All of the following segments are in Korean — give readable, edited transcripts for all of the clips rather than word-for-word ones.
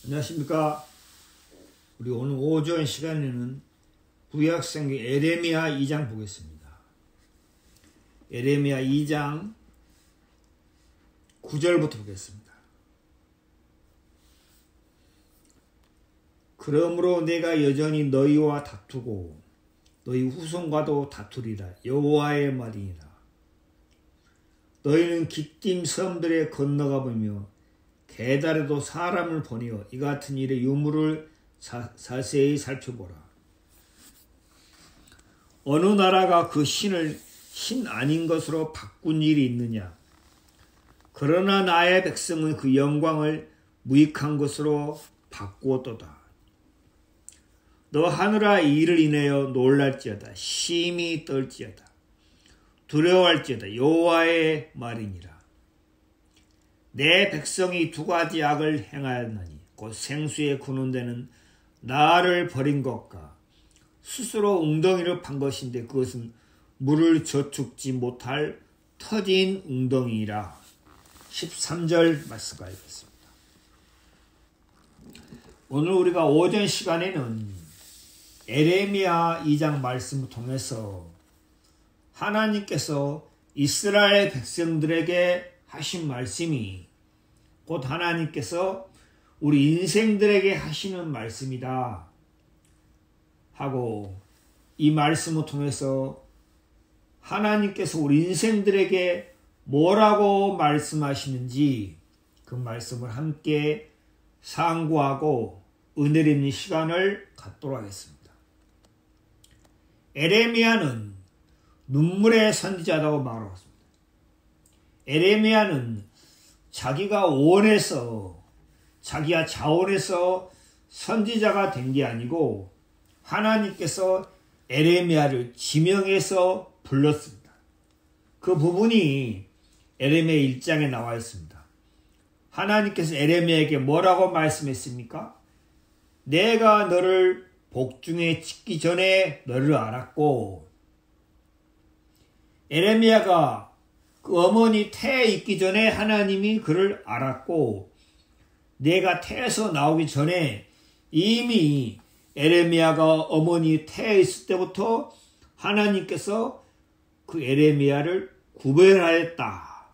안녕하십니까. 우리 오늘 오전 시간에는 구약성경 에레미야 2장 보겠습니다. 에레미야 2장 9절부터 보겠습니다. 그러므로 내가 여전히 너희와 다투고 너희 후손과도 다투리라. 여호와의 말이니라. 너희는 기띔 섬들에 건너가 보며 게달에도 사람을 보내어 이 같은 일의 유무를 자세히 살펴보라. 어느 나라가 그 신을 신 아닌 것으로 바꾼 일이 있느냐? 그러나 나의 백성은 그 영광을 무익한 것으로 바꾸었도다. 너 하늘아 이 일을 인하여 놀랄지어다. 심히 떨지어다. 두려워할지어다. 여호와의 말이니라. 내 백성이 두 가지 악을 행하였나니 곧 생수에 구는 데는 나를 버린 것과 스스로 웅덩이를 판 것인데 그것은 물을 저축지 못할 터진 웅덩이라. 13절 말씀까지 읽겠습니다. 오늘 우리가 오전 시간에는 에레미야 2장 말씀을 통해서 하나님께서 이스라엘 백성들에게 하신 말씀이 곧 하나님께서 우리 인생들에게 하시는 말씀이다 하고, 이 말씀을 통해서 하나님께서 우리 인생들에게 뭐라고 말씀하시는지 그 말씀을 함께 상고하고 은혜를 입는 시간을 갖도록 하겠습니다. 에레미야는 눈물의 선지자라고 말하고 에레미야는 자기가 원해서 자기가 자원해서 선지자가 된 게 아니고 하나님께서 에레미야를 지명해서 불렀습니다. 그 부분이 에레미야 1장에 나와 있습니다. 하나님께서 에레미야에게 뭐라고 말씀했습니까? 내가 너를 복중에 짓기 전에 너를 알았고, 에레미야가 그 어머니 태에 있기 전에 하나님이 그를 알았고, 내가 태에서 나오기 전에 이미 에레미야가 어머니 태에 있을 때부터 하나님께서 그 에레미야를 구별하였다.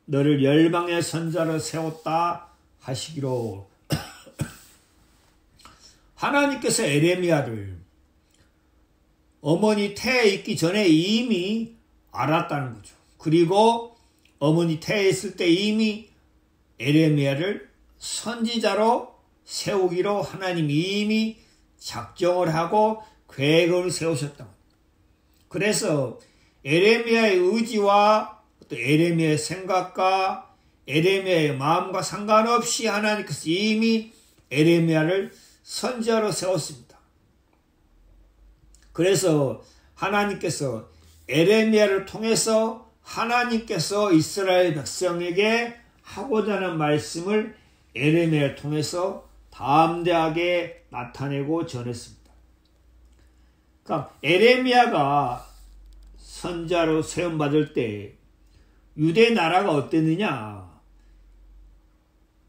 너를 열방의 선자로 세웠다 하시기로 하나님께서 에레미야를 어머니 태에 있기 전에 이미 알았다는 거죠. 그리고 어머니 태에 있을 때 이미 에레미야를 선지자로 세우기로 하나님이 이미 작정을 하고 계획을 세우셨다. 그래서 에레미야의 의지와 또 에레미야의 생각과 에레미야의 마음과 상관없이 하나님께서 이미 에레미야를 선지자로 세웠습니다. 그래서 하나님께서 에레미야를 통해서 하나님께서 이스라엘 백성에게 하고자 하는 말씀을 에레미야를 통해서 담대하게 나타내고 전했습니다. 그러니까 에레미야가 선지자로 세움받을 때 유대 나라가 어땠느냐,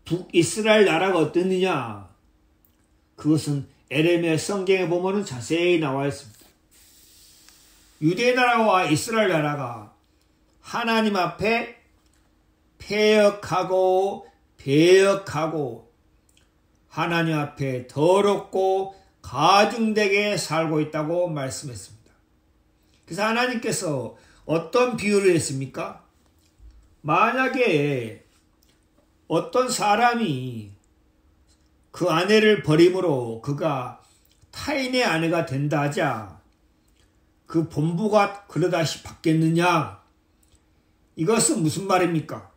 북이스라엘 나라가 어땠느냐, 그것은 에레미야 성경에 보면 자세히 나와 있습니다. 유대 나라와 이스라엘 나라가 하나님 앞에 패역하고 배역하고 하나님 앞에 더럽고 가증되게 살고 있다고 말씀했습니다. 그래서 하나님께서 어떤 비유를 했습니까? 만약에 어떤 사람이 그 아내를 버림으로 그가 타인의 아내가 된다 하자 그 본부가 그러다시 받겠느냐? 이것은 무슨 말입니까?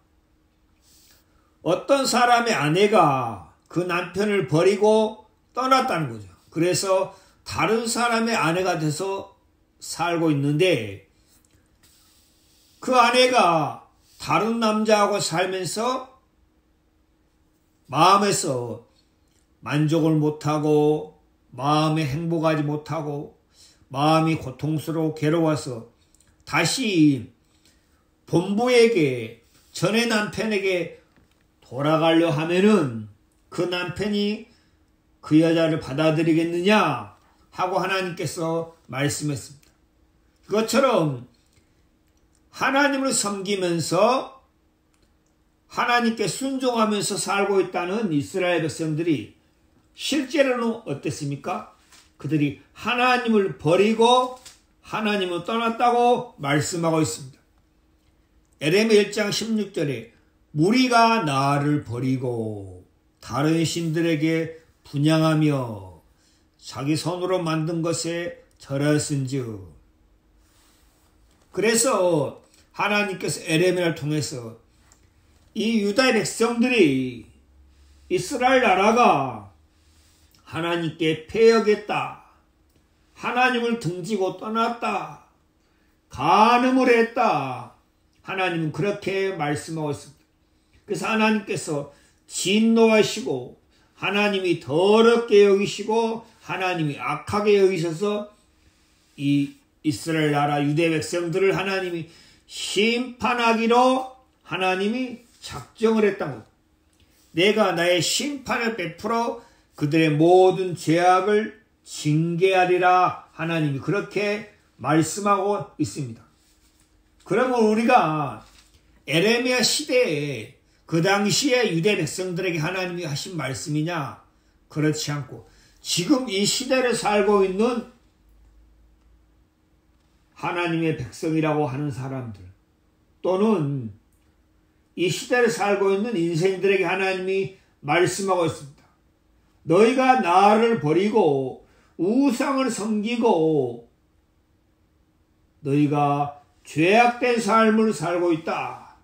어떤 사람의 아내가 그 남편을 버리고 떠났다는 거죠. 그래서 다른 사람의 아내가 돼서 살고 있는데 그 아내가 다른 남자하고 살면서 마음에서 만족을 못하고 마음에 행복하지 못하고 마음이 고통스러워 괴로워서 다시 본부에게 전에 남편에게 돌아가려 하면은 그 남편이 그 여자를 받아들이겠느냐 하고 하나님께서 말씀했습니다. 그것처럼 하나님을 섬기면서 하나님께 순종하면서 살고 있다는 이스라엘 백성들이 실제로는 어땠습니까? 그들이 하나님을 버리고 하나님을 떠났다고 말씀하고 있습니다. 에레미야 1장 16절에 무리가 나를 버리고 다른 신들에게 분향하며 자기 손으로 만든 것에 절하신즉. 그래서 하나님께서 에레미야를 통해서 이 유다의 백성들이 이스라엘 나라가 하나님께 패역했다, 하나님을 등지고 떠났다, 간음을 했다, 하나님은 그렇게 말씀하고 있습니다. 그래서 하나님께서 진노하시고 하나님이 더럽게 여기시고 하나님이 악하게 여기셔서 이 이스라엘 나라 유대 백성들을 하나님이 심판하기로 하나님이 작정을 했던 것. 내가 나의 심판을 베풀어 그들의 모든 죄악을 징계하리라 하나님이 그렇게 말씀하고 있습니다. 그러면 우리가 에레미야 시대에 그 당시에 유대 백성들에게 하나님이 하신 말씀이냐? 그렇지 않고 지금 이 시대를 살고 있는 하나님의 백성이라고 하는 사람들 또는 이 시대를 살고 있는 인생들에게 하나님이 말씀하고 있습니다. 너희가 나를 버리고 우상을 섬기고 너희가 죄악된 삶을 살고 있다.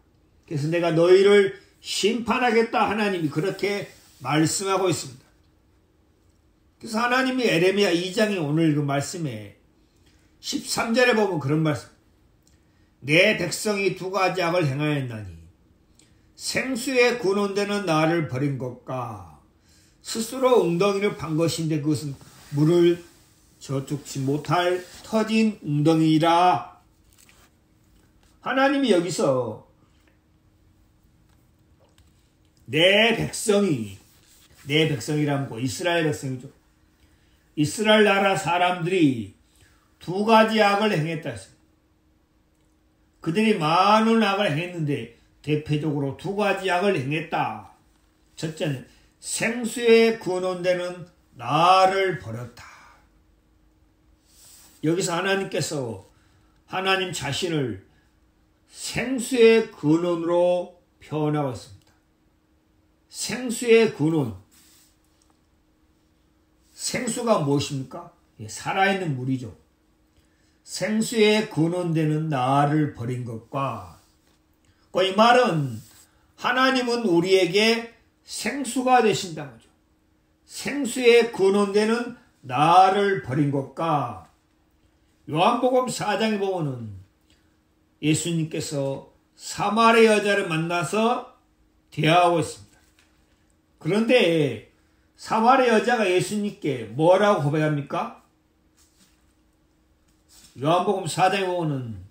그래서 내가 너희를 심판하겠다. 하나님이 그렇게 말씀하고 있습니다. 그래서 하나님이 에레미야 2장의 오늘 그 말씀에 13절에 보면 그런 말씀. 내 백성이 두 가지 악을 행하였나니 생수에 근원되는 나를 버린 것과 스스로 웅덩이를 판 것인데 그것은 물을 저축치 못할 터진 웅덩이라. 하나님이 여기서 내 백성이라는 거 이스라엘 백성이죠. 이스라엘 나라 사람들이 두 가지 악을 행했다 했습니다. 그들이 많은 악을 행했는데 대표적으로 두 가지 악을 행했다. 첫째는 생수에 근원되는 나를 버렸다. 여기서 하나님께서 하나님 자신을 생수의 근원으로 표현하고 있습니다. 생수의 근원. 생수가 무엇입니까? 살아있는 물이죠. 생수에 근원되는 나를 버린 것과 이 말은 하나님은 우리에게 생수가 되신다는 거죠. 생수에 근원되는 나를 버린 것과 요한복음 4장에 보면은 예수님께서 사마리아 여자를 만나서 대화하고 있습니다. 그런데 사마리아 여자가 예수님께 뭐라고 고백합니까? 요한복음 4장에 보면은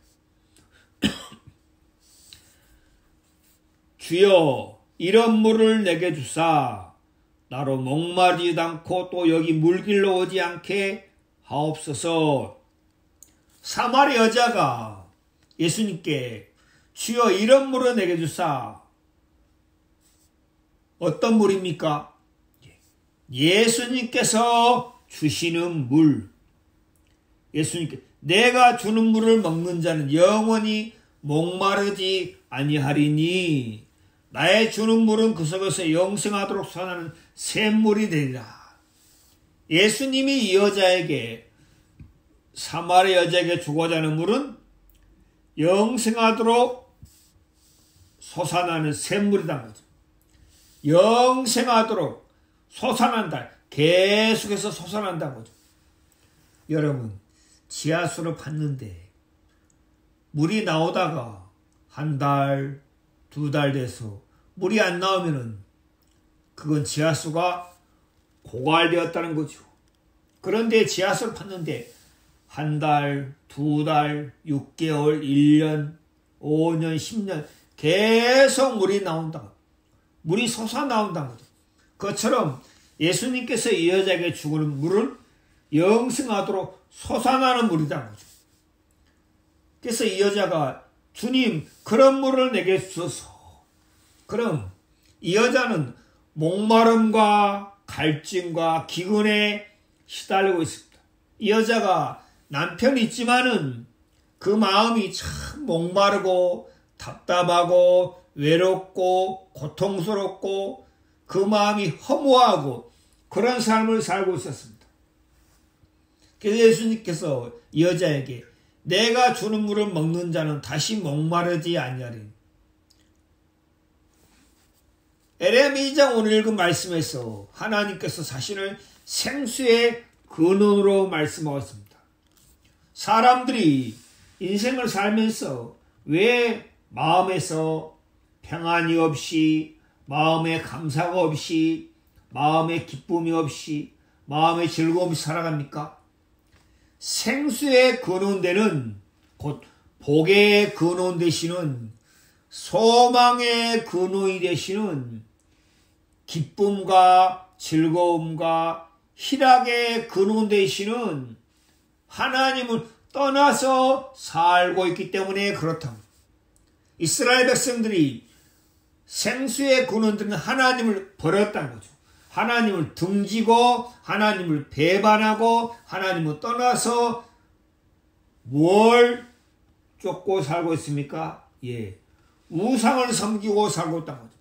주여 이런 물을 내게 주사 나로 목마르지도 않고 또 여기 물길로 오지 않게 하옵소서. 사마리아 여자가 예수님께 주여 이런 물을 내게 주사. 어떤 물입니까? 예수님께서 주시는 물. 예수님께 내가 주는 물을 먹는 자는 영원히 목마르지 아니하리니 나의 주는 물은 그 속에서 영생하도록 솟아나는 샘물이 되리라. 예수님이 이 여자에게 사마리아 여자에게 주고자 하는 물은 영생하도록 솟아나는 샘물이란 거죠. 영생하도록 솟아난다. 계속해서 솟아난다는 거죠. 여러분 지하수를 팠는데 물이 나오다가 한 달, 두 달 돼서 물이 안 나오면은 그건 지하수가 고갈되었다는 거죠. 그런데 지하수를 팠는데 한 달, 두 달, 6개월, 1년, 5년, 10년 계속 물이 나온다. 물이 솟아나온다는 거죠. 그처럼 예수님께서 이 여자에게 주는 물은 영생하도록 솟아나는 물이라는 거죠. 그래서 이 여자가 주님 그런 물을 내게 주소서. 그럼 이 여자는 목마름과 갈증과 기근에 시달리고 있습니다. 이 여자가 남편이 있지만은 그 마음이 참 목마르고 답답하고 외롭고 고통스럽고 그 마음이 허무하고 그런 삶을 살고 있었습니다. 그래서 예수님께서 이 여자에게 내가 주는 물을 먹는 자는 다시 목마르지 아니하리니. 에레미야 2장 오늘 읽은 말씀에서 하나님께서 자신을 생수의 근원으로 말씀하고 있습니다. 사람들이 인생을 살면서 왜 마음에서 평안이 없이, 마음에 감사가 없이, 마음에 기쁨이 없이, 마음에 즐거움이 살아갑니까? 생수의 근원되는, 곧 복의 근원 되시는, 소망의 근원이 되시는 기쁨과 즐거움과 희락의 근원 되시는 하나님을 떠나서 살고 있기 때문에 그렇답니다. 이스라엘 백성들이 생수의 근원되는 하나님을 버렸다는 거죠. 하나님을 등지고 하나님을 배반하고 하나님을 떠나서 뭘 쫓고 살고 있습니까? 예, 우상을 섬기고 살고 있다는 거죠.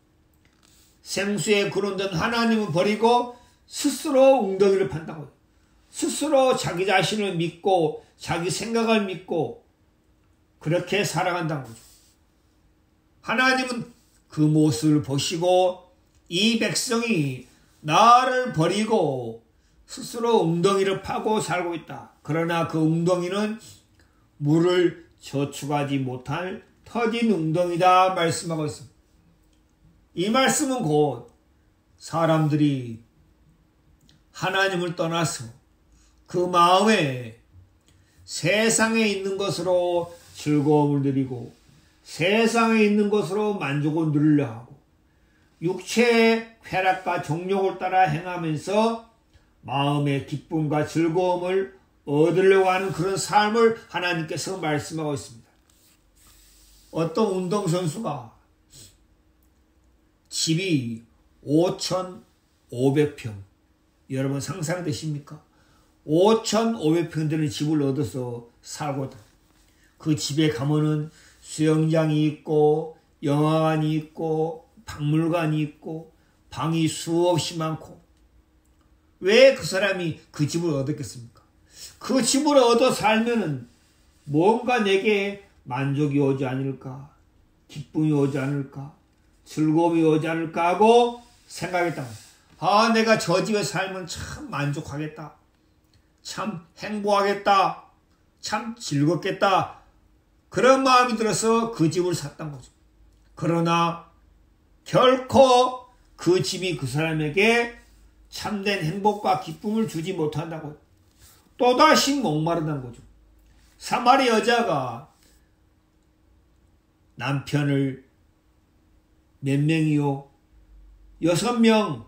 생수의 근원된 하나님을 버리고 스스로 웅덩이를 판다는 거죠. 스스로 자기 자신을 믿고 자기 생각을 믿고 그렇게 살아간다는 거죠. 하나님은 그 모습을 보시고 이 백성이 나를 버리고 스스로 웅덩이를 파고 살고 있다. 그러나 그 웅덩이는 물을 저축하지 못할 터진 웅덩이다 말씀하고 있습니다. 이 말씀은 곧 사람들이 하나님을 떠나서 그 마음에 세상에 있는 것으로 즐거움을 누리고 세상에 있는 것으로 만족을 누리려 하고 육체의 쾌락과 정욕을 따라 행하면서 마음의 기쁨과 즐거움을 얻으려고 하는 그런 삶을 하나님께서 말씀하고 있습니다. 어떤 운동선수가 집이 5,500평, 여러분 상상되십니까? 5,500평 되는 집을 얻어서 살고 있다. 그 집에 가면은 수영장이 있고 영화관이 있고 박물관이 있고 방이 수없이 많고 왜 그 사람이 그 집을 얻었겠습니까? 그 집을 얻어 살면은 뭔가 내게 만족이 오지 않을까, 기쁨이 오지 않을까, 즐거움이 오지 않을까 하고 생각했다. 아, 내가 저 집에 살면 참 만족하겠다, 참 행복하겠다, 참 즐겁겠다, 그런 마음이 들어서 그 집을 샀던 거죠. 그러나 결코 그 집이 그 사람에게 참된 행복과 기쁨을 주지 못한다고 또다시 목마르다는 거죠. 사마리 여자가 남편을 몇 명이요? 6명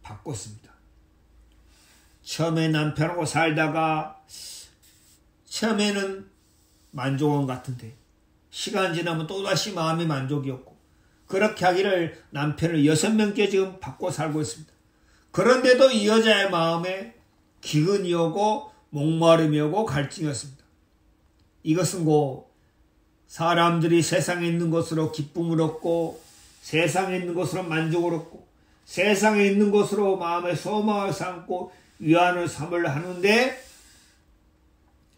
바꿨습니다. 처음에 남편하고 살다가 처음에는 만족한 같은데 시간 지나면 또다시 마음의 만족이 없고 그렇게 하기를 남편을 6명째 지금 바꿔 살고 있습니다. 그런데도 이 여자의 마음에 기근이 오고 목마름이 오고 갈증이었습니다. 이것은 곧 사람들이 세상에 있는 것으로 기쁨을 얻고 세상에 있는 것으로 만족을 얻고 세상에 있는 것으로 마음의 소망을 삼고 위안을 삼으려 하는데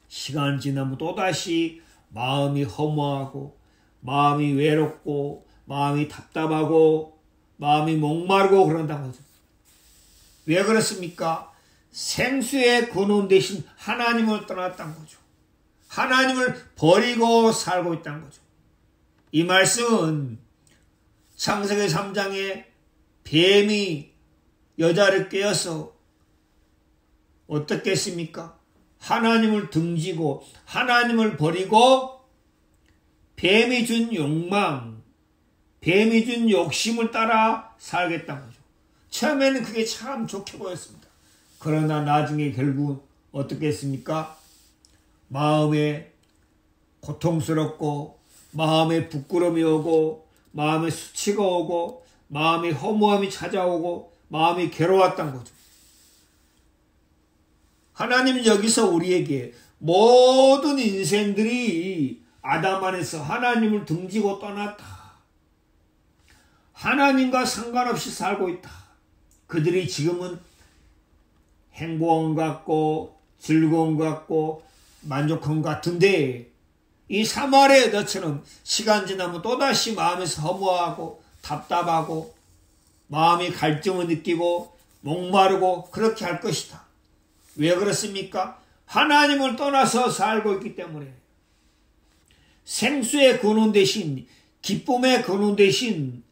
시간 지나면 또다시 마음이 허무하고 마음이 외롭고 마음이 답답하고 마음이 목마르고 그런다는 거죠. 왜 그렇습니까? 생수의 근원 되신 하나님을 떠났다는 거죠. 하나님을 버리고 살고 있다는 거죠. 이 말씀은 창세기 3장에 뱀이 여자를 깨어서 어떻게 했습니까? 하나님을 등지고 하나님을 버리고 뱀이 준 욕망, 뱀이 준 욕심을 따라 살겠다는 거죠. 처음에는 그게 참 좋게 보였습니다. 그러나 나중에 결국 어떻게 했습니까? 마음에 고통스럽고 마음에 부끄러움이 오고 마음에 수치가 오고 마음에 허무함이 찾아오고 마음이 괴로웠던 거죠. 하나님은 여기서 우리에게 모든 인생들이 아담 안에서 하나님을 등지고 떠났다. 하나님과 상관없이 살고 있다. 그들이 지금은 행복한 것 같고 즐거운 것 같고 만족한 것 같은데 이 사마리아 여자처럼 시간 지나면 또다시 마음에서 허무하고 답답하고 마음이 갈증을 느끼고 목마르고 그렇게 할 것이다. 왜 그렇습니까? 하나님을 떠나서 살고 있기 때문에. 생수의 근원 대신 기쁨의 근원 대신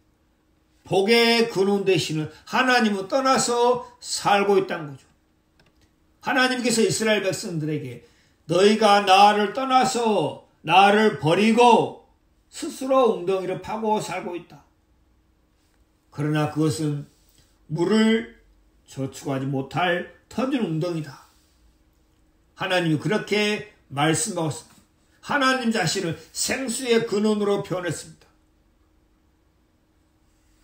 복의 근원 대신은 하나님을 떠나서 살고 있다는 거죠. 하나님께서 이스라엘 백성들에게 너희가 나를 떠나서 나를 버리고 스스로 웅덩이를 파고 살고 있다. 그러나 그것은 물을 저축하지 못할 터진 웅덩이다. 하나님이 그렇게 말씀하셨습니다. 하나님 자신을 생수의 근원으로 표현했습니다.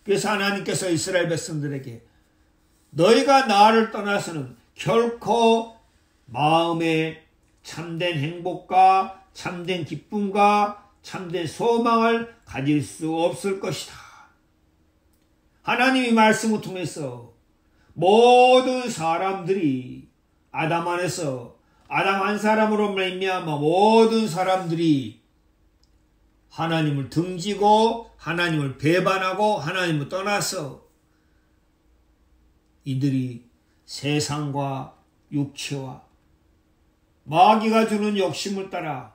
그래서 하나님께서 이스라엘 백성들에게 너희가 나를 떠나서는 결코 마음에 참된 행복과 참된 기쁨과 참된 소망을 가질 수 없을 것이다. 하나님이 말씀을 통해서 모든 사람들이 아담 안에서 아담 한 사람으로 말미암아 모든 사람들이 하나님을 등지고 하나님을 배반하고 하나님을 떠나서 이들이 세상과 육체와 마귀가 주는 욕심을 따라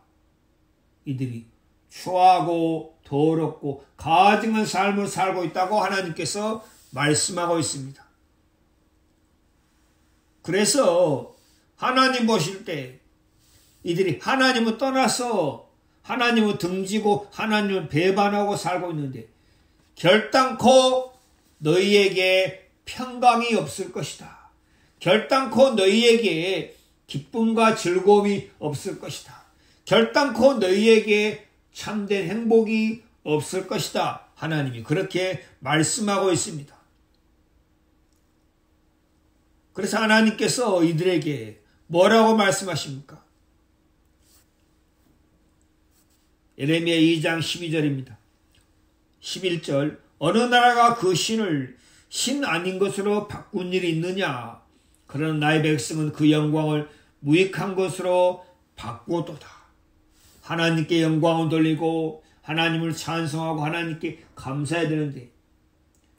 이들이 추하고 더럽고 가증한 삶을 살고 있다고 하나님께서 말씀하고 있습니다. 그래서 하나님 보실 때 이들이 하나님을 떠나서 하나님을 등지고 하나님을 배반하고 살고 있는데 결단코 너희에게 평강이 없을 것이다. 결단코 너희에게 기쁨과 즐거움이 없을 것이다. 결단코 너희에게 참된 행복이 없을 것이다. 하나님이 그렇게 말씀하고 있습니다. 그래서 하나님께서 이들에게 뭐라고 말씀하십니까? 예레미야 2장 12절입니다. 11절 어느 나라가 그 신을 신 아닌 것으로 바꾼 일이 있느냐? 그러나 나의 백성은 그 영광을 무익한 것으로 바꾸도다. 하나님께 영광을 돌리고 하나님을 찬송하고 하나님께 감사해야 되는데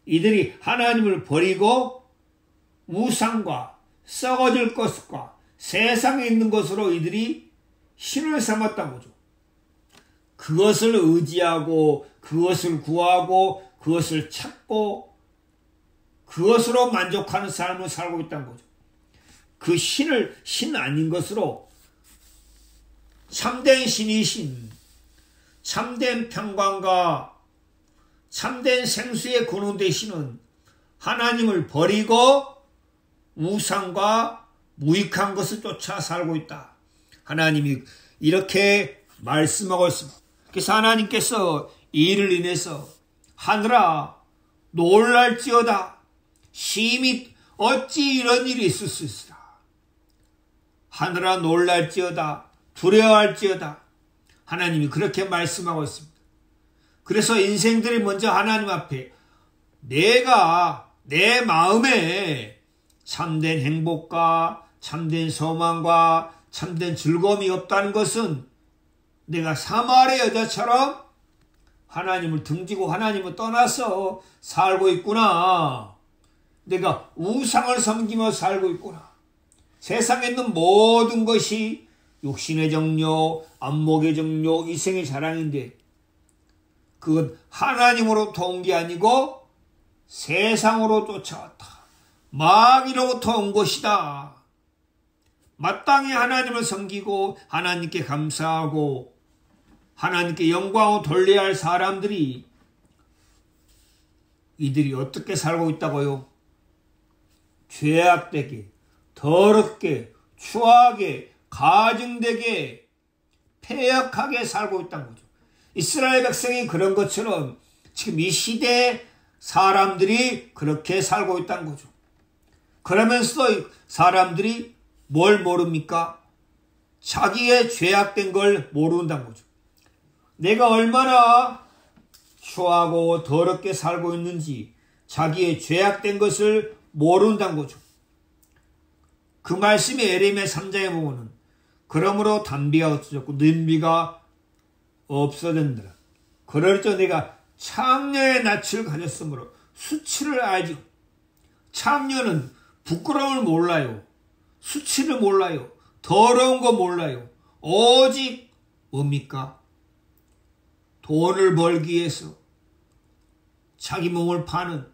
이들이 하나님을 버리고 우상과 썩어질 것과 세상에 있는 것으로 이들이 신을 삼았다는 거죠. 그것을 의지하고 그것을 구하고 그것을 찾고 그것으로 만족하는 삶을 살고 있다는 거죠. 그 신을 신 아닌 것으로 참된 신이신 참된 평강과 참된 생수의 근원 되시는 하나님을 버리고 우상과 무익한 것을 쫓아 살고 있다. 하나님이 이렇게 말씀하고 있습니다. 그래서 하나님께서 이 일을 인해서 하늘아 놀랄지어다. 심히 어찌 이런 일이 있을 수 있으라. 하늘아 놀랄지어다. 두려워할지어다. 하나님이 그렇게 말씀하고 있습니다. 그래서 인생들이 먼저 하나님 앞에 내가 내 마음에 참된 행복과 참된 소망과 참된 즐거움이 없다는 것은 내가 사마리아 여자처럼 하나님을 등지고 하나님을 떠나서 살고 있구나. 내가 우상을 섬기며 살고 있구나. 세상에 있는 모든 것이 육신의 정욕, 안목의 정욕, 이생의 자랑인데 그건 하나님으로부터 온 게 아니고 세상으로 쫓아왔다. 마귀로부터 온 것이다. 마땅히 하나님을 섬기고 하나님께 감사하고 하나님께 영광을 돌려야 할 사람들이 이들이 어떻게 살고 있다고요? 죄악되게, 더럽게, 추하게, 가증되게, 폐역하게 살고 있다는 거죠. 이스라엘 백성이 그런 것처럼 지금 이 시대에 사람들이 그렇게 살고 있다는 거죠. 그러면서도 사람들이 뭘 모릅니까? 자기의 죄악된 걸 모른다는 거죠. 내가 얼마나 추하고 더럽게 살고 있는지 자기의 죄악된 것을 모른다는 거죠. 그 말씀이 에레미야 3장에 보면은 그러므로 단비가 없어졌고 눈비가 없어졌느라. 그럴저 내가 창녀의 낯을 가졌으므로 수치를 알지요. 창녀는 부끄러움을 몰라요. 수치를 몰라요. 더러운 거 몰라요. 오직 뭡니까? 돈을 벌기 위해서 자기 몸을 파는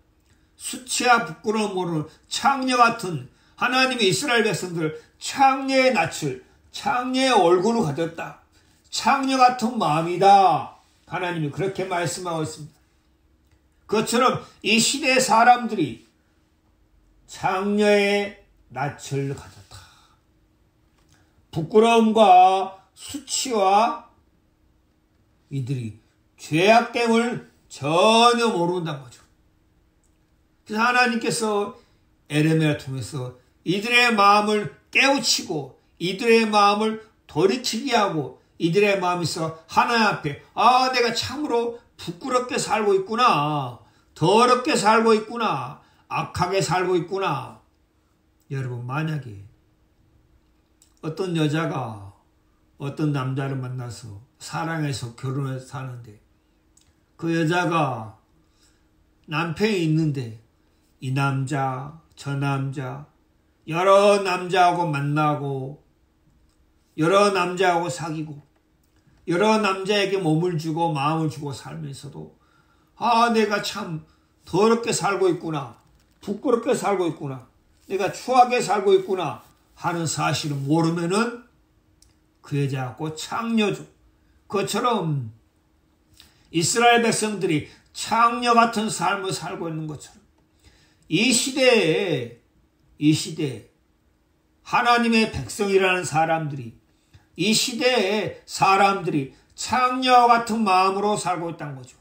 수치와 부끄러움 모르는 창녀 같은 하나님의 이스라엘 백성들, 창녀의 낯을, 창녀의 얼굴을 가졌다. 창녀 같은 마음이다. 하나님이 그렇게 말씀하고 있습니다. 그것처럼 이 시대의 사람들이 창녀의 낯을 가졌다. 부끄러움과 수치와 이들이 죄악됨을 전혀 모른다는 거죠. 그래서 하나님께서 에레미야를 통해서 이들의 마음을 깨우치고 이들의 마음을 돌이키게 하고 이들의 마음에서 하나님 앞에 내가 참으로 부끄럽게 살고 있구나. 더럽게 살고 있구나. 악하게 살고 있구나. 여러분, 만약에 어떤 여자가 어떤 남자를 만나서 사랑해서 결혼해서 사는데 그 여자가 남편이 있는데 이 남자, 저 남자, 여러 남자하고 만나고 여러 남자하고 사귀고 여러 남자에게 몸을 주고 마음을 주고 살면서도 내가 참 더럽게 살고 있구나. 부끄럽게 살고 있구나. 내가 추하게 살고 있구나 하는 사실을 모르면은 그 여자하고 창녀죠. 그것처럼 이스라엘 백성들이 창녀 같은 삶을 살고 있는 것처럼 이 시대에 하나님의 백성이라는 사람들이 이 시대에 사람들이 창녀 같은 마음으로 살고 있다는 거죠.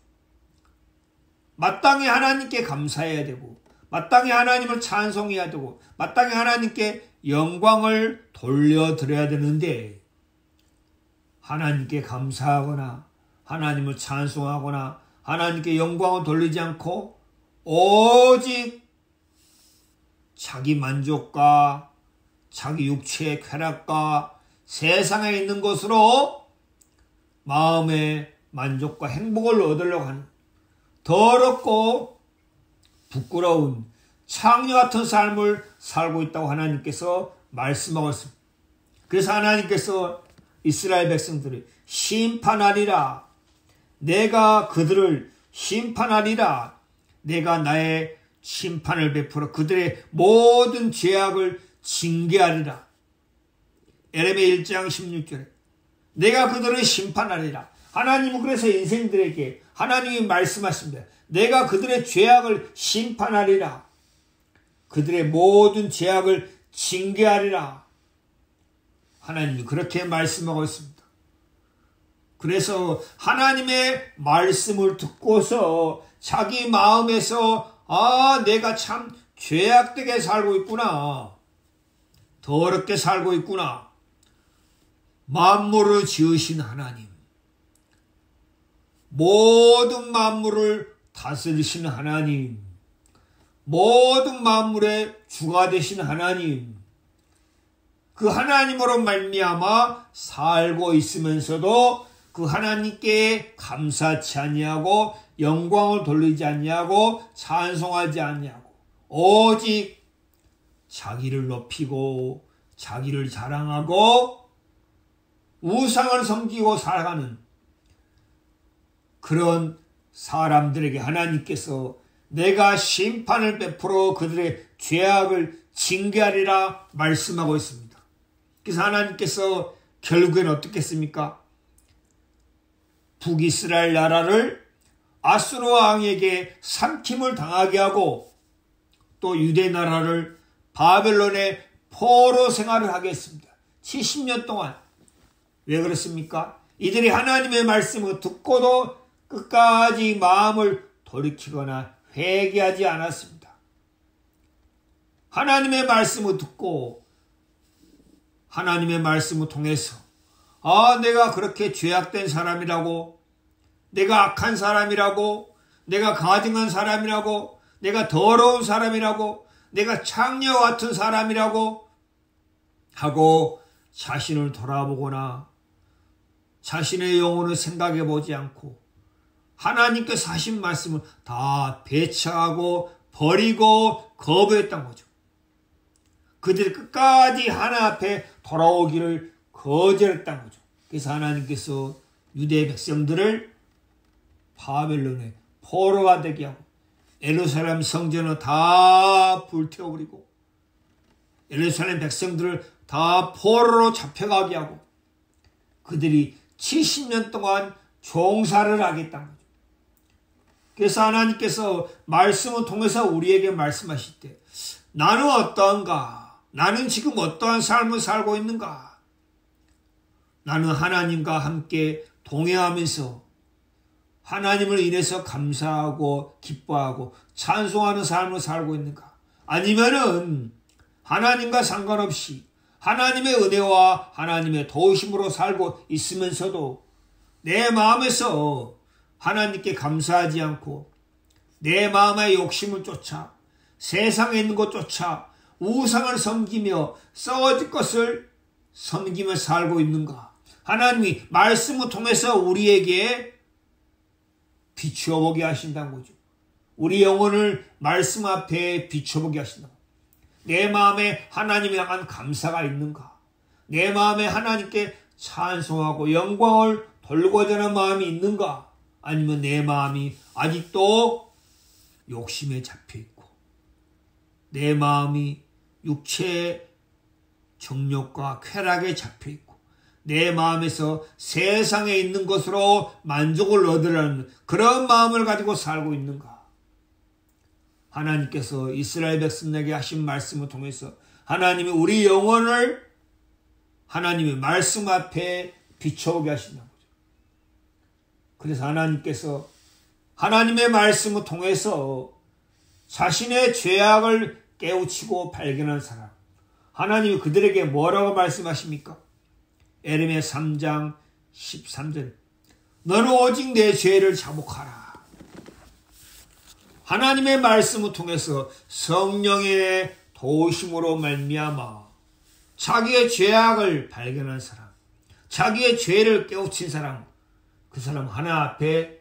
마땅히 하나님께 감사해야 되고 마땅히 하나님을 찬송해야 되고 마땅히 하나님께 영광을 돌려드려야 되는데 하나님께 감사하거나 하나님을 찬송하거나 하나님께 영광을 돌리지 않고 오직 자기 만족과 자기 육체의 쾌락과 세상에 있는 것으로 마음의 만족과 행복을 얻으려고 하는 더럽고 부끄러운 창녀 같은 삶을 살고 있다고 하나님께서 말씀하고 있습니다. 그래서 하나님께서 이스라엘 백성들을 심판하리라. 내가 그들을 심판하리라. 내가 나의 심판을 베풀어 그들의 모든 죄악을 징계하리라. 에레미야 1장 16절에 내가 그들을 심판하리라. 하나님은 그래서 인생들에게 하나님이 말씀하십니다. 내가 그들의 죄악을 심판하리라. 그들의 모든 죄악을 징계하리라. 하나님이 그렇게 말씀하고 있습니다. 그래서 하나님의 말씀을 듣고서 자기 마음에서 내가 참 죄악되게 살고 있구나. 더럽게 살고 있구나. 만물을 지으신 하나님, 모든 만물을 다스리시는 하나님, 모든 만물의 주가 되신 하나님, 그 하나님으로 말미암아 살고 있으면서도 그 하나님께 감사치 아니하고 영광을 돌리지 아니하고 찬송하지 아니하고 오직 자기를 높이고 자기를 자랑하고 우상을 섬기고 살아가는 그런 사람들에게 하나님께서 내가 심판을 베풀어 그들의 죄악을 징계하리라 말씀하고 있습니다. 그래서 하나님께서 결국엔 어떻게 했습니까? 북이스라엘 나라를 아수르 왕에게 삼킴을 당하게 하고 또 유대 나라를 바벨론의 포로 생활을 하게 했습니다. 70년 동안. 왜 그렇습니까? 이들이 하나님의 말씀을 듣고도 끝까지 마음을 돌이키거나 회개하지 않았습니다. 하나님의 말씀을 듣고 하나님의 말씀을 통해서 내가 그렇게 죄악된 사람이라고, 내가 악한 사람이라고, 내가 가증한 사람이라고, 내가 더러운 사람이라고, 내가 창녀 같은 사람이라고 하고 자신을 돌아보거나 자신의 영혼을 생각해 보지 않고 하나님께서 하신 말씀을 다 배척하고 버리고 거부했던 거죠. 그들이 끝까지 하나님 앞에 돌아오기를 거절했던 거죠. 그래서 하나님께서 유대 백성들을 바벨론의 포로가 되게 하고 예루살렘 성전을 다 불태워버리고 예루살렘 백성들을 다 포로로 잡혀가게 하고 그들이 70년 동안 종살을 하겠다는 거죠. 그래서 하나님께서 말씀을 통해서 우리에게 말씀하실 때 나는 어떠한가? 나는 지금 어떠한 삶을 살고 있는가? 나는 하나님과 함께 동행하면서 하나님을 인해서 감사하고 기뻐하고 찬송하는 삶을 살고 있는가? 아니면은 하나님과 상관없이 하나님의 은혜와 하나님의 도우심으로 살고 있으면서도 내 마음에서 하나님께 감사하지 않고 내 마음의 욕심을 쫓아 세상에 있는 것 쫓아 우상을 섬기며 썩어질 것을 섬기며 살고 있는가? 하나님이 말씀을 통해서 우리에게 비추어보게 하신다는 거죠. 우리 영혼을 말씀 앞에 비춰보게 하신다. 내 마음에 하나님에 향한 감사가 있는가? 내 마음에 하나님께 찬송하고 영광을 돌고자 하는 마음이 있는가? 아니면 내 마음이 아직도 욕심에 잡혀있고 내 마음이 육체의 정욕과 쾌락에 잡혀있고 내 마음에서 세상에 있는 것으로 만족을 얻으려는 그런 마음을 가지고 살고 있는가? 하나님께서 이스라엘 백성에게 하신 말씀을 통해서 하나님이 우리 영혼을 하나님의 말씀 앞에 비춰오게 하신다는 거죠. 그래서 하나님께서 하나님의 말씀을 통해서 자신의 죄악을 깨우치고 발견한 사람, 하나님이 그들에게 뭐라고 말씀하십니까? 에레미야 3장 13절 너는 오직 내 죄를 자복하라. 하나님의 말씀을 통해서 성령의 도우심으로 말미암아 자기의 죄악을 발견한 사람, 자기의 죄를 깨우친 사람, 그 사람 하나 앞에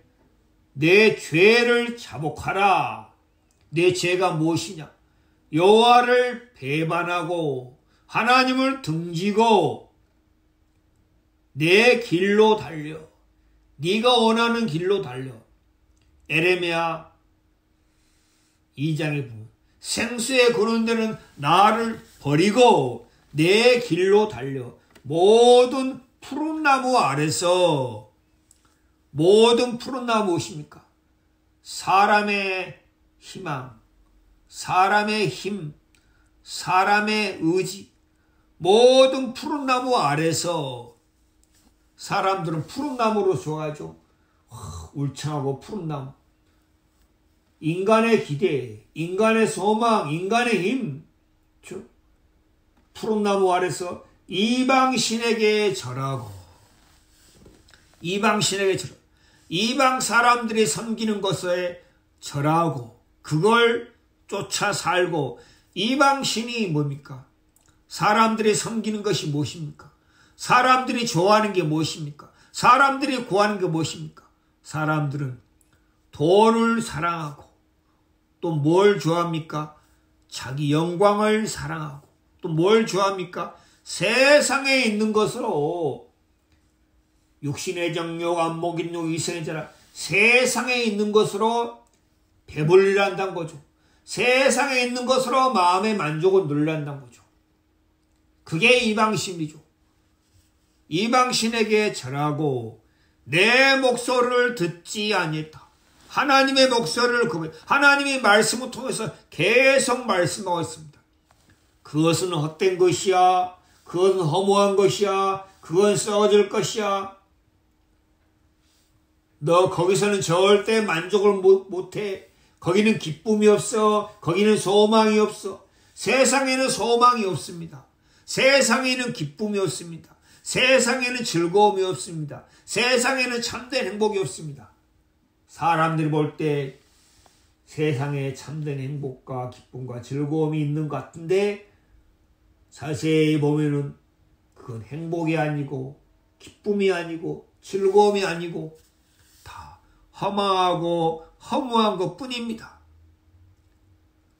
내 죄를 자복하라. 내 죄가 무엇이냐? 여호와를 배반하고 하나님을 등지고 내 길로 달려, 네가 원하는 길로 달려. 에레미야 2장에 보면 생수에 구는 데는 나를 버리고 내 길로 달려 모든 푸른 나무 아래서, 모든 푸른 나무 무엇입니까? 사람의 희망, 사람의 힘, 사람의 의지, 모든 푸른 나무 아래서 사람들은 푸른 나무로 좋아하죠. 울창하고 푸른 나무. 인간의 기대, 인간의 소망, 인간의 힘, 푸른 나무 아래서 이방신에게 절하고, 이방신에게 절하고, 이방 사람들이 섬기는 것에 절하고, 그걸 쫓아 살고, 이방신이 뭡니까? 사람들이 섬기는 것이 무엇입니까? 사람들이 좋아하는 게 무엇입니까? 사람들이 구하는 게 무엇입니까? 사람들은 돈을 사랑하고, 또 뭘 좋아합니까? 자기 영광을 사랑하고, 또 뭘 좋아합니까? 세상에 있는 것으로 육신의 정욕, 안목인욕, 이성의 자랑, 세상에 있는 것으로 배불리려 한다는 거죠. 세상에 있는 것으로 마음의 만족을 누리려 한다는 거죠. 그게 이방신이죠. 이방신에게 절하고 내 목소리를 듣지 아니했다. 하나님의 목소리를 하나님의 말씀을 통해서 계속 말씀하고 있습니다. 그것은 헛된 것이야. 그것은 허무한 것이야. 그건 썩어질 것이야. 너 거기서는 절대 만족을 못해. 거기는 기쁨이 없어. 거기는 소망이 없어. 세상에는 소망이 없습니다. 세상에는 기쁨이 없습니다. 세상에는 즐거움이 없습니다. 세상에는 참된 행복이 없습니다. 사람들이 볼 때 세상에 참된 행복과 기쁨과 즐거움이 있는 것 같은데 자세히 보면은 그건 행복이 아니고 기쁨이 아니고 즐거움이 아니고 다 허망하고 허무한 것뿐입니다.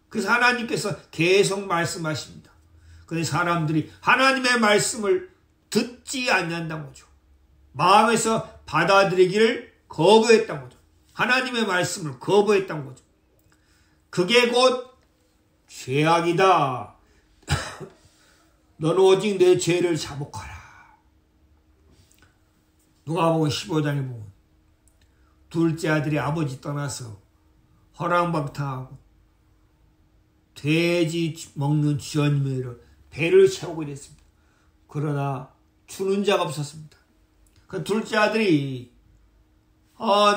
그래서 하나님께서 계속 말씀하십니다. 그런데 사람들이 하나님의 말씀을 듣지 않는다는 거죠. 마음에서 받아들이기를 거부했다는 거죠. 하나님의 말씀을 거부했다는 거죠. 그게 곧 죄악이다. 너는 오직 내 죄를 자복하라. 누가복음 15장에 보면 둘째 아들이 아버지 떠나서 허랑방탕하고 돼지 먹는 쥐언매로 배를 채우고 이랬습니다. 그러나 주는 자가 없었습니다. 그 둘째 아들이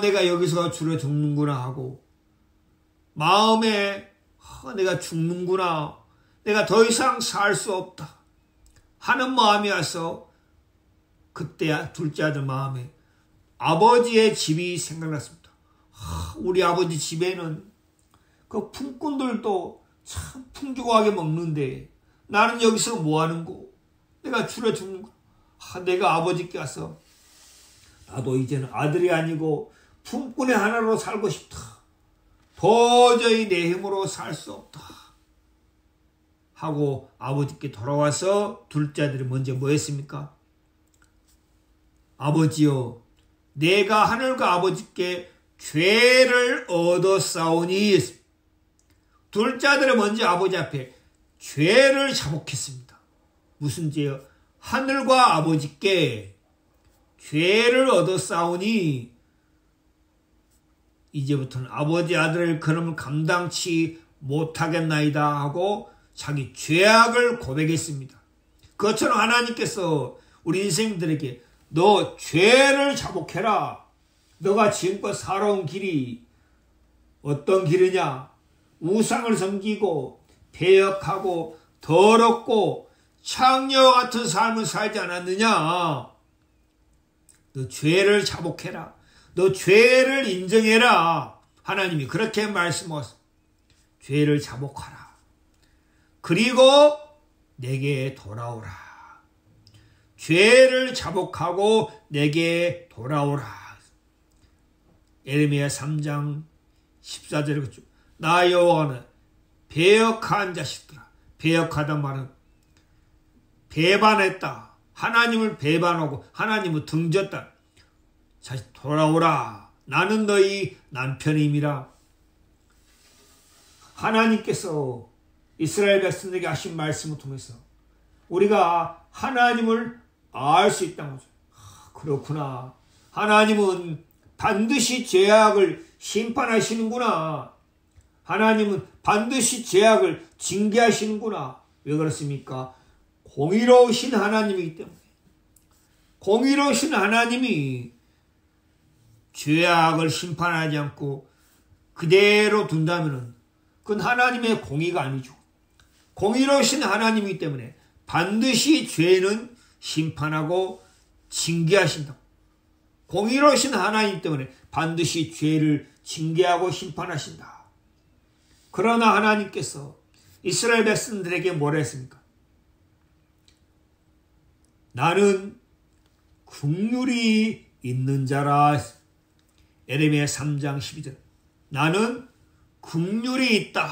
내가 여기서 주로 죽는구나 하고 마음에 내가 죽는구나, 내가 더 이상 살 수 없다 하는 마음이 와서 그때 둘째 아들 마음에 아버지의 집이 생각났습니다. 우리 아버지 집에는 그 품꾼들도 참 풍족하게 먹는데 나는 여기서 뭐하는고, 내가 줄여 죽는구나. 내가 아버지께 가서 나도 이제는 아들이 아니고 품꾼의 하나로 살고 싶다. 도저히 내 힘으로 살 수 없다 하고 아버지께 돌아와서 둘째 아들이 먼저 뭐 했습니까? 아버지여, 내가 하늘과 아버지께 죄를 얻었사오니. 둘째 아들은 먼저 아버지 앞에 죄를 자복했습니다. 무슨 죄요? 하늘과 아버지께 죄를 얻었사오니 이제부터는 아버지 아들을 그놈을 감당치 못하겠나이다 하고 자기 죄악을 고백했습니다. 그것처럼 하나님께서 우리 인생들에게 너 죄를 자복해라. 너가 지금껏 살아온 길이 어떤 길이냐? 우상을 섬기고 배역하고 더럽고 창녀와 같은 삶을 살지 않았느냐? 너 죄를 자복해라. 너 죄를 인정해라. 하나님이 그렇게 말씀하셨습니다. 죄를 자복하라. 그리고 내게 돌아오라. 죄를 자복하고 내게 돌아오라. 예레미야 3장 14절에 그렇죠. 나 여호와는 배역한 자식들아. 배역하단 말은 배반했다. 하나님을 배반하고 하나님을 등졌다. 다시 돌아오라. 나는 너희 남편임이라. 하나님께서 이스라엘 백성들에게 하신 말씀을 통해서 우리가 하나님을 알 수 있다는 거죠. 그렇구나. 하나님은 반드시 죄악을 심판하시는구나. 하나님은 반드시 죄악을 징계하시는구나. 왜 그렇습니까? 공의로우신 하나님이기 때문에. 공의로우신 하나님이 죄악을 심판하지 않고 그대로 둔다면 그건 하나님의 공의가 아니죠. 공의로우신 하나님이기 때문에 반드시 죄는 심판하고 징계하신다. 공의로우신 하나님 때문에 반드시 죄를 징계하고 심판하신다. 그러나 하나님께서 이스라엘 백성들에게 뭐라 했습니까? 나는 긍휼이 있는 자라. 예레미야 3장 12절. 나는 긍휼이 있다.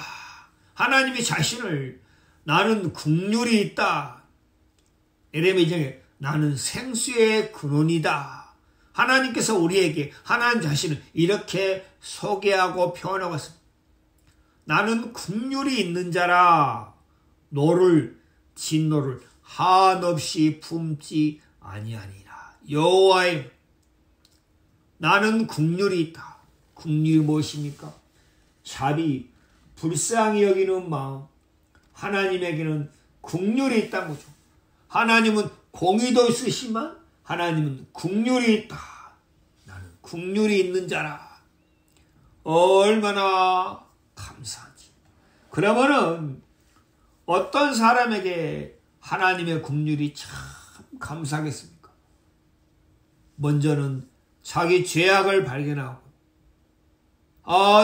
하나님이 자신을 나는 긍휼이 있다. 예레미야 2장에 나는 생수의 근원이다. 하나님께서 우리에게 하나님 자신을 이렇게 소개하고 표현하고 있습니다. 나는 긍휼이 있는 자라. 너를 진노를 한없이 품지 아니하니라. 여호와의 나는 긍휼이 있다. 긍휼이 무엇입니까? 자비, 불쌍히 여기는 마음. 하나님에게는 국률이 있다는 거죠. 하나님은 공의도 있으시지만 하나님은 국률이 있다. 나는 국률이 있는 자라. 얼마나 감사하지. 그러면은 어떤 사람에게 하나님의 국률이 참 감사하겠습니까? 먼저는 자기 죄악을 발견하고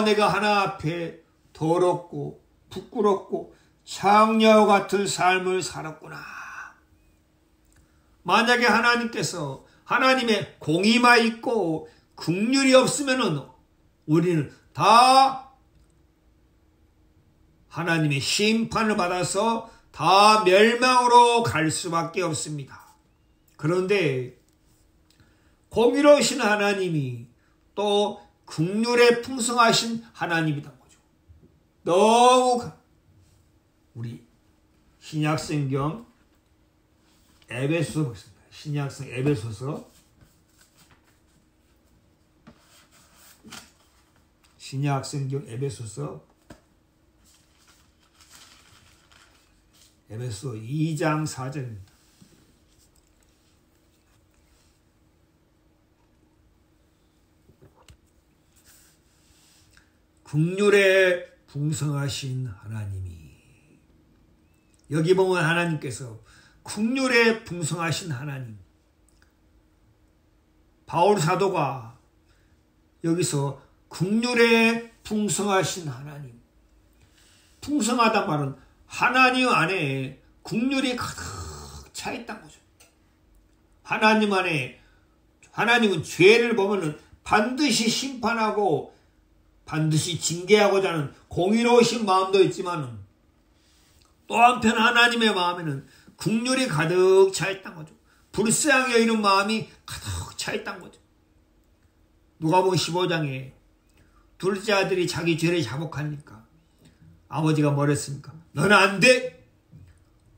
내가 하나 앞에 더럽고 부끄럽고 창녀와 같은 삶을 살았구나. 만약에 하나님께서 하나님의 공의만 있고 국률이 없으면은 우리는 다 하나님의 심판을 받아서 다 멸망으로 갈 수밖에 없습니다. 그런데 공의로우신 하나님이 또 국률에 풍성하신 하나님이다 거죠. 너무 우리 신약성경 에베소서 보겠습니다. 신약성 에베소서 신약성경 에베소서 2장 4절입니다. 국률에 풍성하신 하나님이, 여기 보면 하나님께서 국률에 풍성하신 하나님, 바울 사도가 여기서 국률에 풍성하신 하나님, 풍성하단 말은 하나님 안에 국률이 가득 차 있다는 거죠. 하나님 안에, 하나님은 죄를 보면은 반드시 심판하고 반드시 징계하고자 하는 공의로우신 마음도 있지만 또 한편 하나님의 마음에는 국률이 가득 차 있다는 거죠. 불쌍히 여기는 마음이 가득 차 있다는 거죠. 누가복음 15장에 둘째 아들이 자기 죄를 자복하니까 아버지가 뭐랬습니까? 너는 안 돼.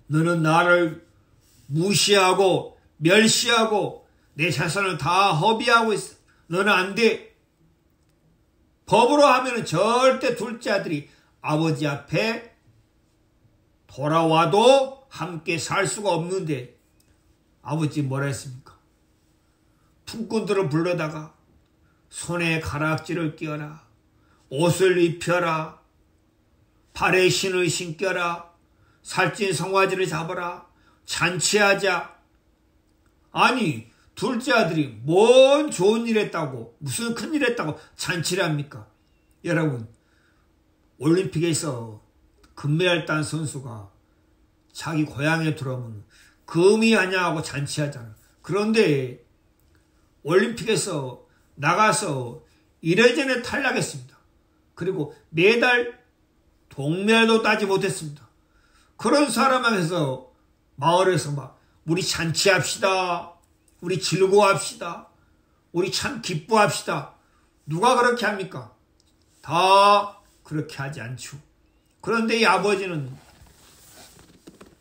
너는 나를 무시하고 멸시하고 내 자손을 다 허비하고 있어. 너는 안 돼. 법으로 하면은 절대 둘째 아들이 아버지 앞에 돌아와도 함께 살 수가 없는데 아버지 뭐라 했습니까? 품꾼들을 불러다가 손에 가락지를 끼워라. 옷을 입혀라. 발에 신을 신겨라. 살찐 송아지를 잡아라. 잔치하자. 아니 둘째 아들이 뭔 좋은 일 했다고, 무슨 큰일 했다고 잔치를 합니까? 여러분, 올림픽에서 금메달 딴 선수가 자기 고향에 들어오면 금이 아냐 하고 잔치하잖아. 그런데 올림픽에서 나가서 이래저래 탈락했습니다. 그리고 메달, 동메달도 따지 못했습니다. 그런 사람에서 마을에서 막 우리 잔치합시다. 우리 즐거워합시다. 우리 참 기뻐합시다. 누가 그렇게 합니까? 다 그렇게 하지 않죠. 그런데 이 아버지는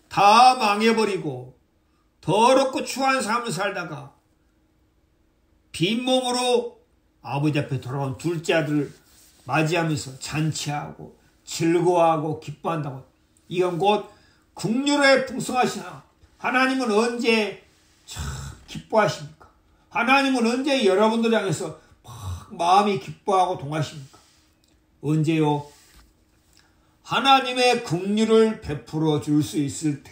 다 망해버리고 더럽고 추한 삶을 살다가 빈몸으로 아버지 앞에 돌아온 둘째 아들을 맞이하면서 잔치하고 즐거워하고 기뻐한다고. 이건 곧 국률에 풍성하신 하나님은 언제 참 기뻐하십니까? 하나님은 언제 여러분들 향해서 막 마음이 기뻐하고 동하십니까? 언제요? 하나님의 긍휼을 베풀어 줄 수 있을 때,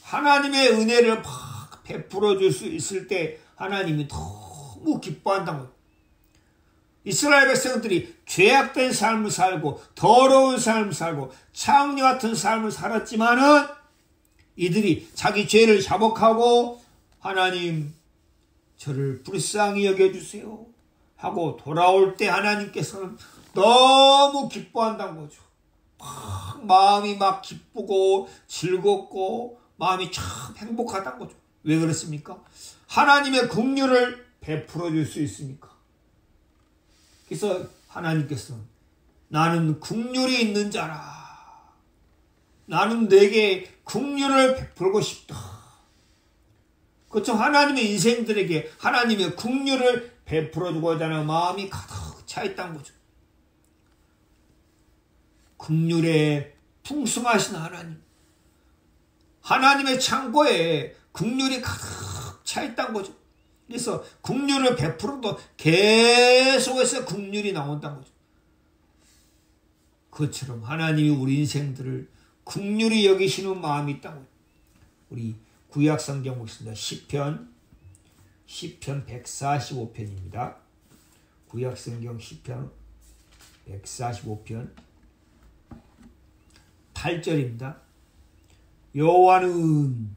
하나님의 은혜를 막 베풀어 줄 수 있을 때 하나님이 너무 기뻐한다고. 이스라엘 백성들이 죄악된 삶을 살고 더러운 삶을 살고 창녀 같은 삶을 살았지만은 이들이 자기 죄를 자복하고 하나님 저를 불쌍히 여겨주세요 하고 돌아올 때 하나님께서는 너무 기뻐한다는 거죠. 막 마음이 막 기쁘고 즐겁고 마음이 참 행복하다는 거죠. 왜 그렇습니까? 하나님의 긍휼을 베풀어 줄 수 있으니까. 그래서 하나님께서 나는 긍휼이 있는 자라. 나는 내게 긍휼을 베풀고 싶다. 그렇죠. 하나님의 인생들에게 하나님의 긍휼을 베풀어 주고자 하는 마음이 가득 차 있다는 거죠. 긍휼에 풍성하신 하나님, 하나님의 창고에 국률이 가득 차 있다는 거죠. 그래서 국률을 베풀어도 계속해서 국률이 나온다는 거죠. 그처럼 하나님이 우리 인생들을 국률이 여기시는 마음이 있다고. 우리 구약성경 보겠습니다. 시편 145편입니다. 구약성경 시편 145편 8절입니다. 여호와는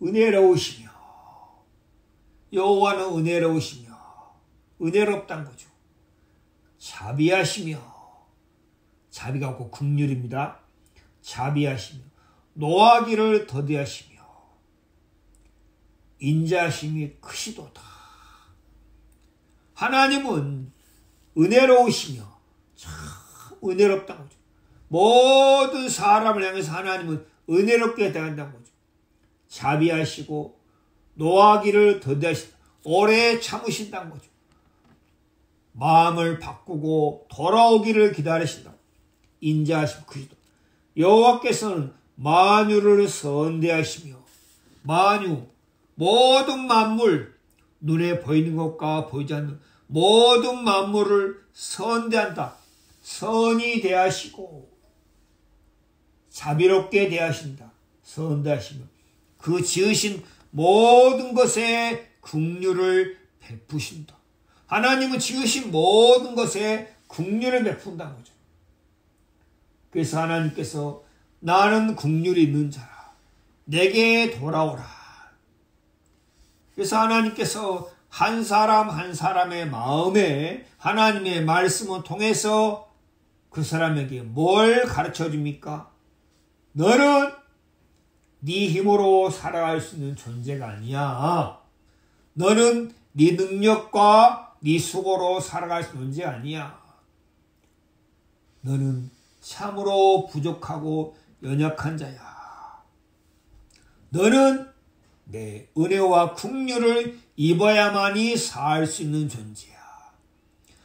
은혜로우시며, 여호와는 은혜로우시며, 은혜롭다는 거죠. 자비하시며, 자비가 없고 긍휼입니다. 자비하시며, 노하기를 더디하시며, 인자하심이 크시도다. 하나님은 은혜로우시며 참 은혜롭다는 거죠. 모든 사람을 향해서 하나님은 은혜롭게 대한다는 거죠. 자비하시고 노하기를 더디하신다. 오래 참으신다는 거죠. 마음을 바꾸고 돌아오기를 기다리신다. 인자하심 크시도. 여호와께서는 만유를 선대하시며, 만유 모든 만물, 눈에 보이는 것과 보이지 않는 모든 만물을 선대한다. 선이 대하시고 자비롭게 대하신다. 선대하시며 그 지으신 모든 것에 긍휼을 베푸신다. 하나님은 지으신 모든 것에 긍휼을 베푼다는 거죠. 그래서 하나님께서 나는 긍휼이 있는 자라, 내게 돌아오라. 그래서 하나님께서 한 사람 한 사람의 마음에 하나님의 말씀을 통해서 그 사람에게 뭘 가르쳐 줍니까? 너는 네 힘으로 살아갈 수 있는 존재가 아니야. 너는 네 능력과 네 수고로 살아갈 수 있는 존재 아니야. 너는 참으로 부족하고 연약한 자야. 너는 내 은혜와 긍휼을 입어야만이 살 수 있는 존재야.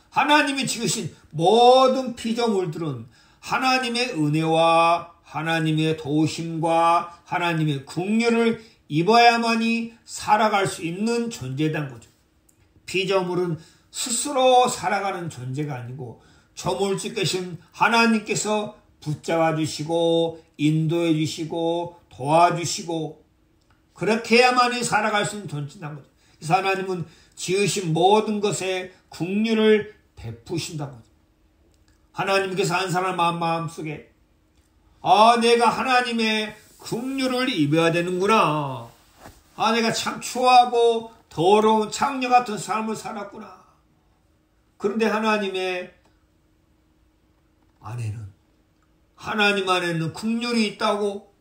하나님이 지으신 모든 피조물들은 하나님의 은혜와 하나님의 도우심과 하나님의 긍휼을 입어야만이 살아갈 수 있는 존재란 거죠. 피조물은 스스로 살아가는 존재가 아니고 조물주께신 하나님께서 붙잡아 주시고 인도해 주시고 도와주시고 그렇게 해야만이 살아갈 수 있는 존재란 거죠. 그래서 하나님은 지으신 모든 것에 긍휼을 베푸신다는 거죠. 하나님께서 한 사람 마음속에 내가 하나님의 긍휼을 입어야 되는구나. 내가 참 추하고 더러운 창녀 같은 삶을 살았구나. 그런데 하나님의 안에는, 하나님 안에는 긍휼이 있다고,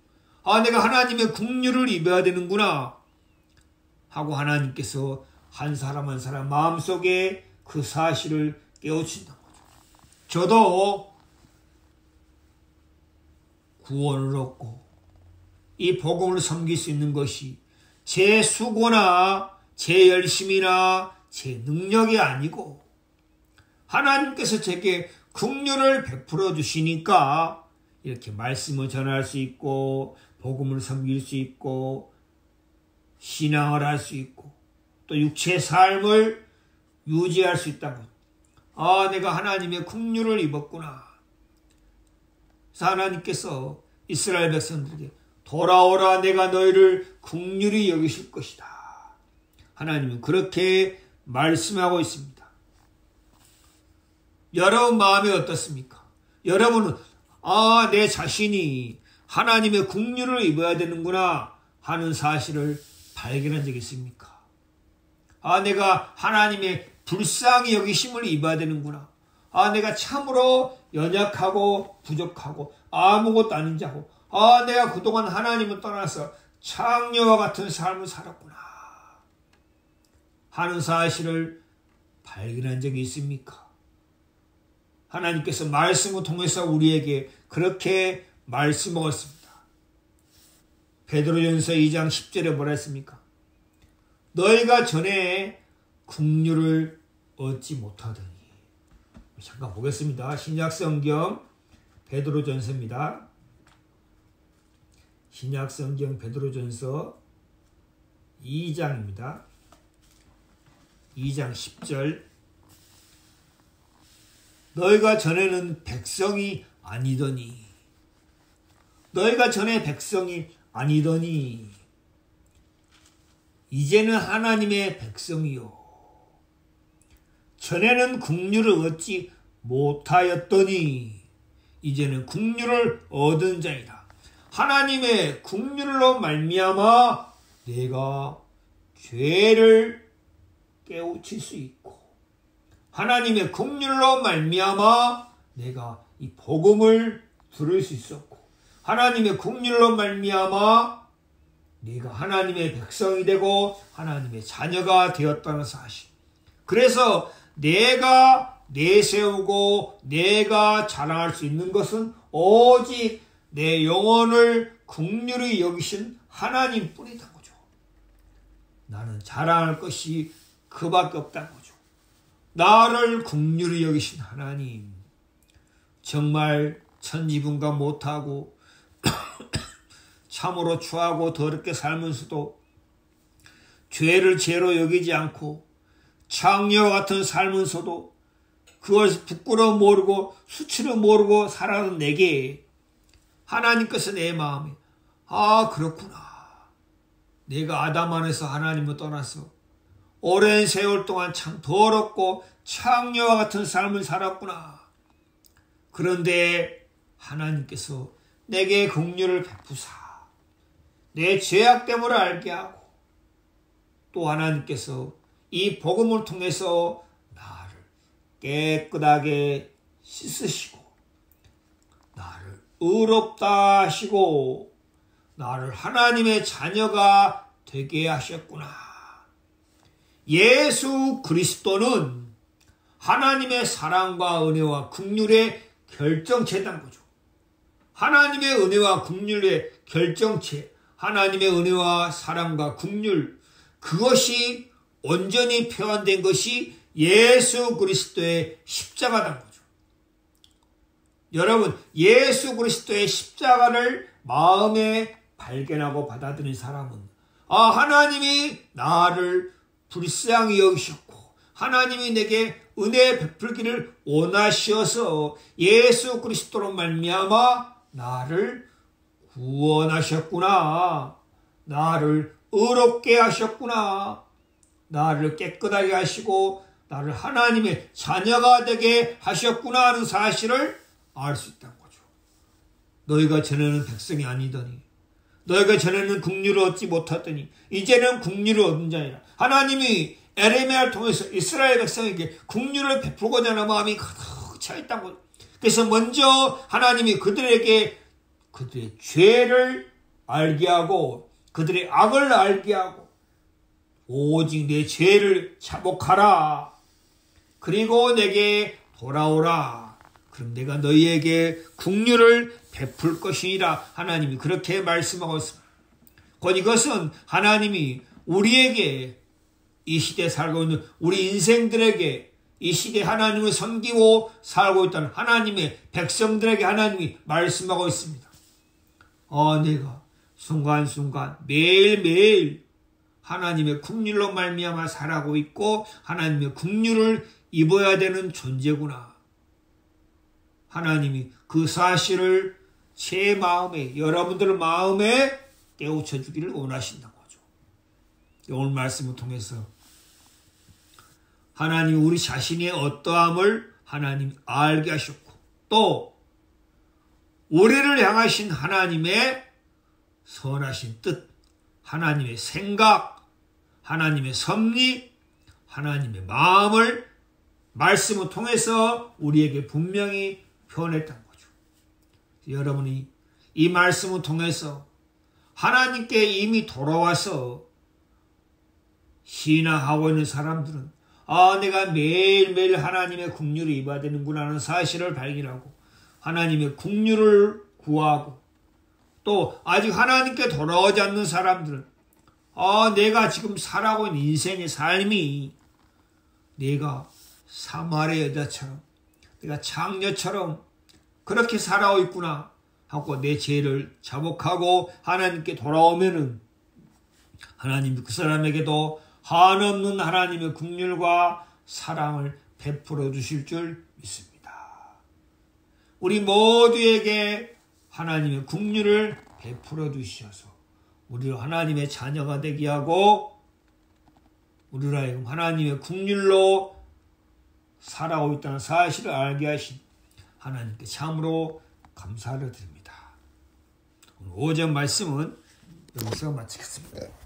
내가 하나님의 긍휼을 입어야 되는구나 하고 하나님께서 한 사람 한 사람 마음속에 그 사실을 깨우친다는 거죠. 저도 구원을 얻고 이 복음을 섬길 수 있는 것이 제 수고나 제 열심이나 제 능력이 아니고 하나님께서 제게 긍휼을 베풀어 주시니까 이렇게 말씀을 전할 수 있고 복음을 섬길 수 있고 신앙을 할 수 있고 또 육체의 삶을 유지할 수 있다는 것. 내가 하나님의 긍휼을 입었구나. 그래서 하나님께서 이스라엘 백성들에게 돌아오라, 내가 너희를 긍휼히 여기실 것이다. 하나님은 그렇게 말씀하고 있습니다. 여러분 마음이 어떻습니까? 여러분은 내 자신이 하나님의 긍휼을 입어야 되는구나 하는 사실을 발견한 적이 있습니까? 내가 하나님의 불쌍히 여기심을 입어야 되는구나. 내가 참으로 연약하고 부족하고 아무것도 아닌 자고 내가 그동안 하나님을 떠나서 창녀와 같은 삶을 살았구나 하는 사실을 발견한 적이 있습니까? 하나님께서 말씀을 통해서 우리에게 그렇게 말씀하셨습니다. 베드로전서 2장 10절에 뭐라 했습니까? 너희가 전에 긍휼을 얻지 못하더니. 잠깐 보겠습니다. 신약성경 베드로전서입니다. 신약성경 베드로전서 2장입니다. 2장 10절. 너희가 전에는 백성이 아니더니 너희가 전에 백성이 아니더니 이제는 하나님의 백성이요 전에는 국류를 얻지 못하였더니 이제는 국류를 얻은 자이라. 하나님의 국류로 말미암아 내가 죄를 깨우칠 수 있고 하나님의 국류로 말미암아 내가 이 복음을 들을 수 있었고 하나님의 국류로 말미암아 네가 하나님의 백성이 되고 하나님의 자녀가 되었다는 사실. 그래서 내가 내세우고 내가 자랑할 수 있는 것은 오직 내 영혼을 긍휼히 여기신 하나님뿐이다 거죠. 나는 자랑할 것이 그밖에 없다 거죠. 나를 긍휼히 여기신 하나님, 정말 천지분간 못하고 참으로 추하고 더럽게 살면서도 죄를 죄로 여기지 않고 창녀와 같은 살면서도 그것을 부끄러워 모르고 수치를 모르고 살아가는 내게 하나님께서 내 마음에 그렇구나. 내가 아담 안에서 하나님을 떠나서 오랜 세월 동안 참 더럽고 창녀와 같은 삶을 살았구나. 그런데 하나님께서 내게 긍휼을 베푸사 내 죄악됨을 알게 하고 또 하나님께서 이 복음을 통해서 나를 깨끗하게 씻으시고 나를 의롭다 하시고 나를 하나님의 자녀가 되게 하셨구나. 예수 그리스도는 하나님의 사랑과 은혜와 긍휼의 결정체단 거죠. 하나님의 은혜와 긍휼의 결정체, 하나님의 은혜와 사랑과 긍휼, 그것이 온전히 표현된 것이 예수 그리스도의 십자가단 거죠. 여러분, 예수 그리스도의 십자가를 마음에 발견하고 받아들인 사람은 하나님이 나를 불쌍히 여기셨고 하나님이 내게 은혜 베풀기를 원하셔서 예수 그리스도로 말미암아 나를 구원하셨구나. 나를 의롭게 하셨구나. 나를 깨끗하게 하시고 나를 하나님의 자녀가 되게 하셨구나 하는 사실을 알 수 있다는 거죠. 너희가 전에는 백성이 아니더니 너희가 전에는 긍휼을 얻지 못하더니 이제는 긍휼을 얻은 자니라. 하나님이 에레미야를 통해서 이스라엘 백성에게 긍휼을 베풀고자 하는 마음이 가득 차 있다는 거죠. 그래서 먼저 하나님이 그들에게 그들의 죄를 알게 하고 그들의 악을 알게 하고 오직 내 죄를 자복하라. 그리고 내게 돌아오라. 그럼 내가 너희에게 긍휼을 베풀 것이니라. 하나님이 그렇게 말씀하고 있습니다. 곧 이것은 하나님이 우리에게 이 시대에 살고 있는 우리 인생들에게 이 시대에 하나님을 섬기고 살고 있다는 하나님의 백성들에게 하나님이 말씀하고 있습니다. 내가 순간순간 매일매일 하나님의 긍휼로 말미암아 살아가고 있고 하나님의 긍휼을 입어야 되는 존재구나. 하나님이 그 사실을 제 마음에 여러분들 마음에 깨우쳐 주기를 원하신다는 거죠. 오늘 말씀을 통해서 하나님이 우리 자신의 어떠함을 하나님이 알게 하셨고 또 우리를 향하신 하나님의 선하신 뜻, 하나님의 생각, 하나님의 섭리, 하나님의 마음을 말씀을 통해서 우리에게 분명히 표현했다는 거죠. 여러분이 이 말씀을 통해서 하나님께 이미 돌아와서 신앙하고 있는 사람들은 내가 매일매일 하나님의 긍휼을 입어야 되는구나 하는 사실을 발견하고 하나님의 긍휼을 구하고 또 아직 하나님께 돌아오지 않는 사람들은 내가 지금 살아가고 있는 인생의 삶이 내가 사마리아 여자처럼 내가 창녀처럼 그렇게 살아오고 있구나 하고 내 죄를 자복하고 하나님께 돌아오면은 하나님이 그 사람에게도 한없는 하나님의 긍휼과 사랑을 베풀어 주실 줄 믿습니다. 우리 모두에게 하나님의 긍휼을 베풀어 주시어서 우리로 하나님의 자녀가 되게 하고 우리로 하여금 하나님의 긍휼로 살아오고 있다는 사실을 알게 하신 하나님께 참으로 감사를 드립니다. 오늘 오전 말씀은 여기서 마치겠습니다.